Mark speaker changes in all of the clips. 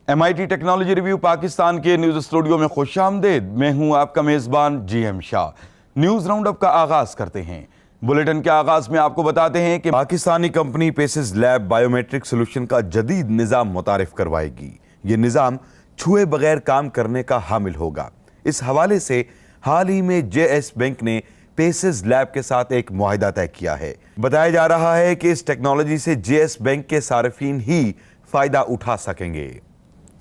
Speaker 1: MIT technology review Pakistan کے news studio میں خوش آمدید. میں ہوں آپ کا میزبان GM شاہ. نیوز راؤنڈ اپ کا آغاز کرتے ہیں. بلیٹن کے آغاز میں آپ کو بتاتے ہیں کہ پاکستانی company Paces lab biometric solution کا جدید نظام متعارف کروائے گی. یہ نظام چھوئے بغیر کام کرنے کا حامل ہوگا. اس حوالے سے حال ہی میں JS بینک نے پیسز لیب کے ساتھ ایک معاہدہ طے کیا ہے. بتایا جا رہا ہے کہ اس ٹیکنالوجی سے JS بینک کے صارفین ہی فائدہ اٹھا سکیں گے.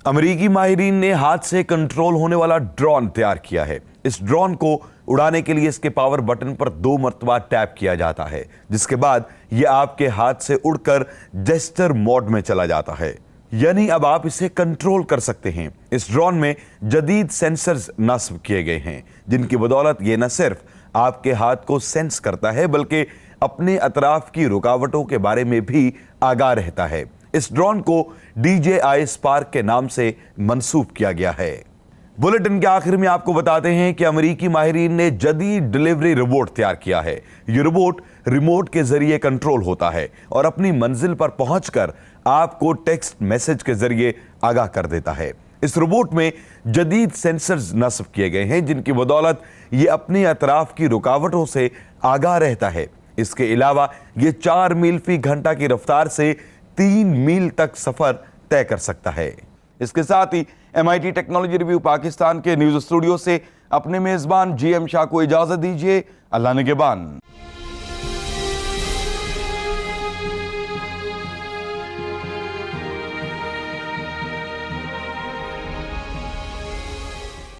Speaker 1: امریکی ماہرین نے ہاتھ سے کنٹرول ہونے والا ڈرون تیار کیا ہے. اس ڈرون کو اڑانے کے لیے اس کے پاور بٹن پر 2 مرتبہ ٹیپ کیا جاتا ہے، جس کے بعد یہ آپ کے ہاتھ سے اڑ کر جیسچر موڈ میں چلا جاتا ہے، یعنی اب آپ اسے کنٹرول کر سکتے ہیں. اس ڈرون میں جدید سینسرز نصب کیے گئے ہیں، جن کی بدولت یہ نہ صرف آپ کے ہاتھ کو سینس کرتا ہے بلکہ اپنے اطراف کی رکاوٹوں کے بارے میں بھی آگاہ رہتا ہے. اس ڈرون کو DJI اسپارک کے نام سے منسوب کیا گیا ہے. بلیٹن کے آخر میں آپ کو بتاتے ہیں کہ امریکی ماہرین نے جدید ڈیلیوری روبوٹ تیار کیا ہے. یہ روبوٹ ریموٹ کے ذریعے کنٹرول ہوتا ہے اور اپنی منزل پر پہنچ کر آپ کو ٹیکسٹ میسج کے ذریعے آگاہ کر دیتا ہے. اس روبوٹ میں جدید سینسرز نصب کیے گئے ہیں، جن کی بدولت یہ اپنے اطراف کی رکاوٹوں سے آگاہ رہتا ہے. اس کے علاوہ یہ 4 میل فی گھنٹہ کی رفتار سے 3 میل تک سفر طے کر سکتا ہے. اس کے ساتھ ہی MIT ٹیکنالوجی ریویو پاکستان کے نیوز اسٹوڈیو سے اپنے میزبان GM شاہ کو اجازت دیجیے. اللہ نگہبان.